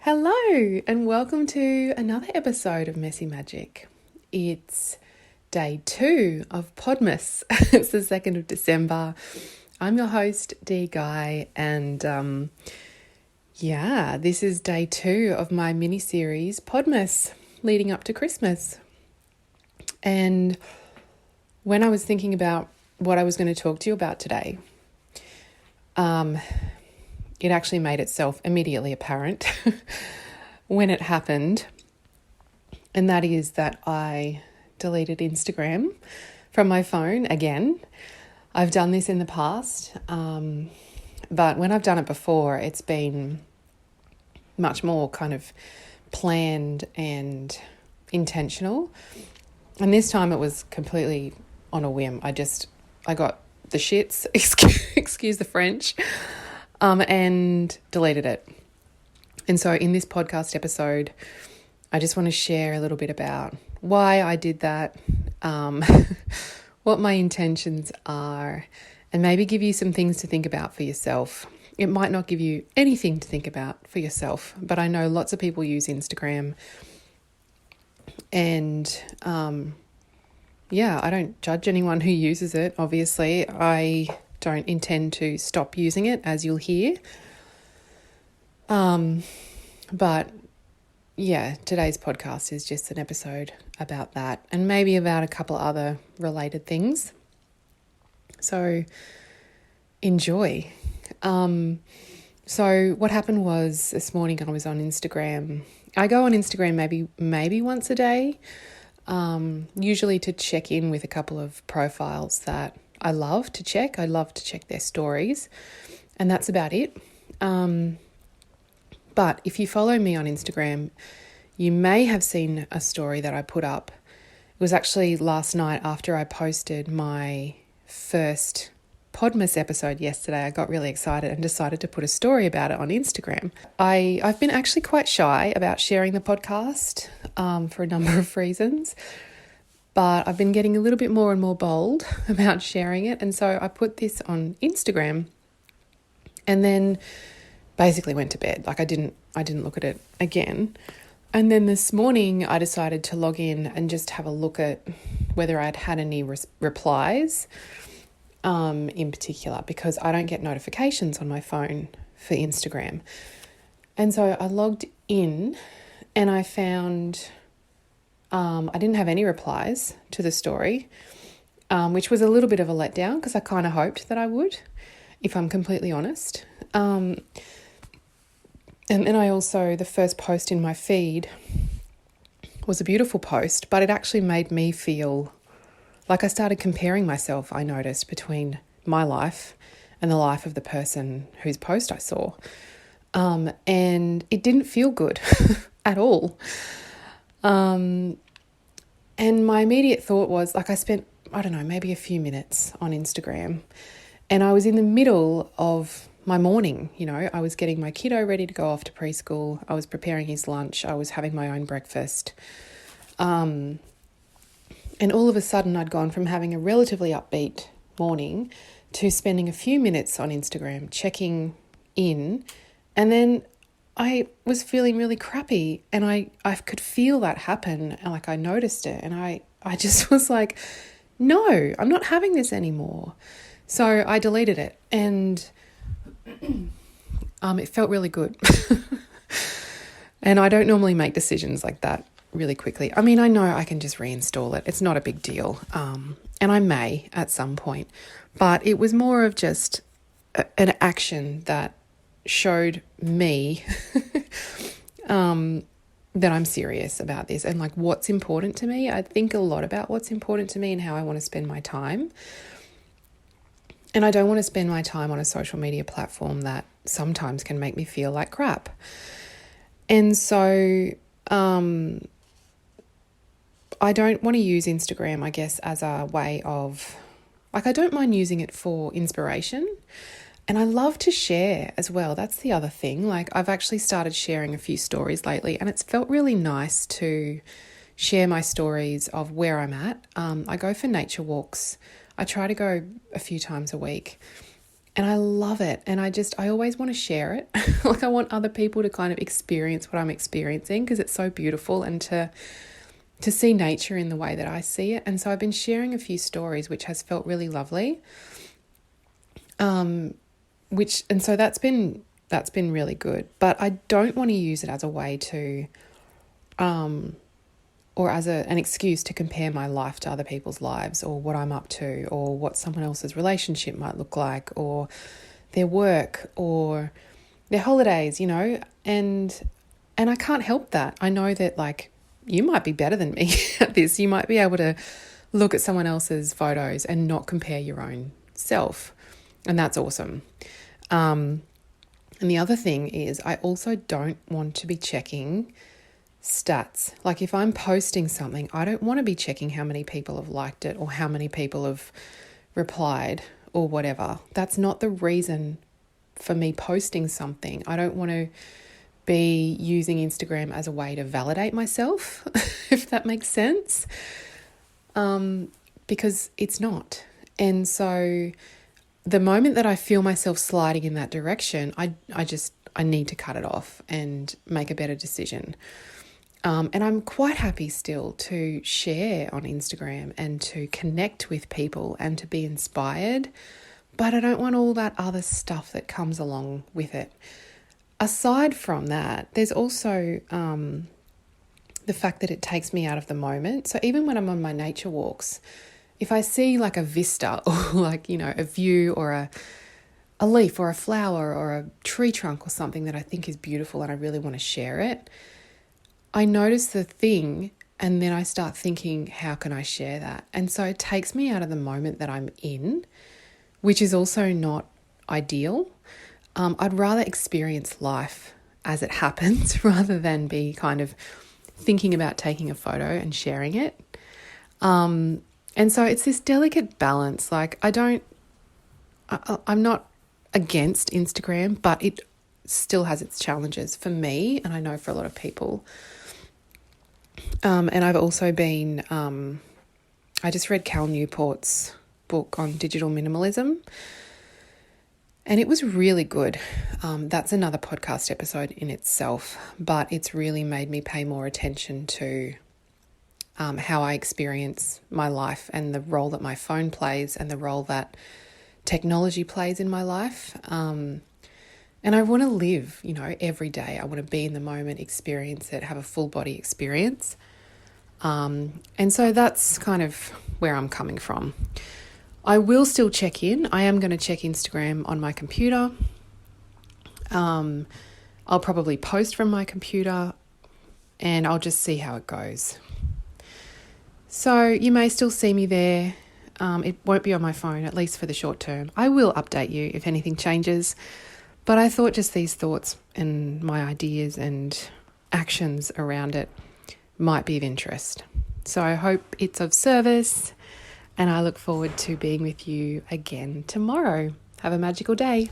Hello and welcome to another episode of Messy Magic. It's day 2 of PODMAS. It's the 2nd of December. I'm your host, Dee Guy, and this is day 2 of my mini-series PODMAS leading up to Christmas. And when I was thinking about what I was going to talk to you about today, it actually made itself immediately apparent when it happened. And that is that I deleted Instagram from my phone again. I've done this in the past, but when I've done it before, it's been much more kind of planned and intentional. And this time it was completely on a whim. I got the shits, excuse the French, and deleted it. And so in this podcast episode, I just want to share a little bit about why I did that, what my intentions are, and maybe give you some things to think about for yourself. It might not give you anything to think about for yourself, but I know lots of people use Instagram, and I don't judge anyone who uses it, obviously. I don't intend to stop using it, as you'll hear. But today's podcast is just an episode about that and maybe about a couple other related things. So enjoy. So what happened was this morning I was on Instagram. I go on Instagram maybe once a day, usually to check in with a couple of profiles that I love to check. I love to check their stories, and that's about it. But if you follow me on Instagram, you may have seen a story that I put up. It was actually last night after I posted my first PODMAS episode yesterday. I got really excited and decided to put a story about it on Instagram. I've been actually quite shy about sharing the podcast for a number of reasons, but I've been getting a little bit more and more bold about sharing it. And so I put this on Instagram and then basically went to bed. I didn't look at it again. And then this morning I decided to log in and just have a look at whether I'd had any replies in particular, because I don't get notifications on my phone for Instagram. And so I logged in and I found I didn't have any replies to the story, which was a little bit of a letdown because I kind of hoped that I would, if I'm completely honest. And then the first post in my feed was a beautiful post, but it actually made me feel like I started comparing myself, I noticed, between my life and the life of the person whose post I saw. And it didn't feel good at all. And my immediate thought was, I spent, maybe a few minutes on Instagram, and I was in the middle of my morning. I was getting my kiddo ready to go off to preschool. I was preparing his lunch. I was having my own breakfast. And all of a sudden I'd gone from having a relatively upbeat morning to spending a few minutes on Instagram checking in, and then I was feeling really crappy, and I could feel that happen, and I noticed it, and I just was like, no, I'm not having this anymore. So I deleted it, and it felt really good. And I don't normally make decisions like that really quickly. I know I can just reinstall it. It's not a big deal. And I may at some point, but it was more of just an action that showed me that I'm serious about this and what's important to me. I think a lot about what's important to me and how I want to spend my time. And I don't want to spend my time on a social media platform that sometimes can make me feel like crap. And so I don't want to use Instagram, I guess, as a way of, I don't mind using it for inspiration. And I love to share as well. That's the other thing. I've actually started sharing a few stories lately, and it's felt really nice to share my stories of where I'm at. I go for nature walks. I try to go a few times a week. And I love it. And I always want to share it. Like I want other people to kind of experience what I'm experiencing because it's so beautiful, and to see nature in the way that I see it. And so I've been sharing a few stories, which has felt really lovely. So that's been really good. But I don't want to use it as a way to, or as an excuse to compare my life to other people's lives, or what I'm up to, or what someone else's relationship might look like, or their work, or their holidays, and I can't help that. I know that like you might be better than me at this. You might be able to look at someone else's photos and not compare your own self. And that's awesome. And the other thing is I also don't want to be checking stats. Like if I'm posting something, I don't want to be checking how many people have liked it or how many people have replied or whatever. That's not the reason for me posting something. I don't want to be using Instagram as a way to validate myself, if that makes sense, because it's not. And so the moment that I feel myself sliding in that direction, I need to cut it off and make a better decision. And I'm quite happy still to share on Instagram and to connect with people and to be inspired, but I don't want all that other stuff that comes along with it. Aside from that, there's also the fact that it takes me out of the moment. So even when I'm on my nature walks, if I see like a vista or like, a view or a leaf or a flower or a tree trunk or something that I think is beautiful and I really want to share it, I notice the thing and then I start thinking, how can I share that? And so it takes me out of the moment that I'm in, which is also not ideal. I'd rather experience life as it happens rather than be kind of thinking about taking a photo and sharing it. And so it's this delicate balance. Like I'm not against Instagram, but it still has its challenges for me, and I know for a lot of people. And I've also been, I just read Cal Newport's book on digital minimalism, and it was really good. That's another podcast episode in itself, but it's really made me pay more attention to how I experience my life and the role that my phone plays and the role that technology plays in my life. And I want to live, every day. I want to be in the moment, experience it, have a full body experience. And so that's kind of where I'm coming from. I will still check in. I am going to check Instagram on my computer. I'll probably post from my computer and I'll just see how it goes. So you may still see me there. It won't be on my phone, at least for the short term. I will update you if anything changes. But I thought just these thoughts and my ideas and actions around it might be of interest. So I hope it's of service, and I look forward to being with you again tomorrow. Have a magical day.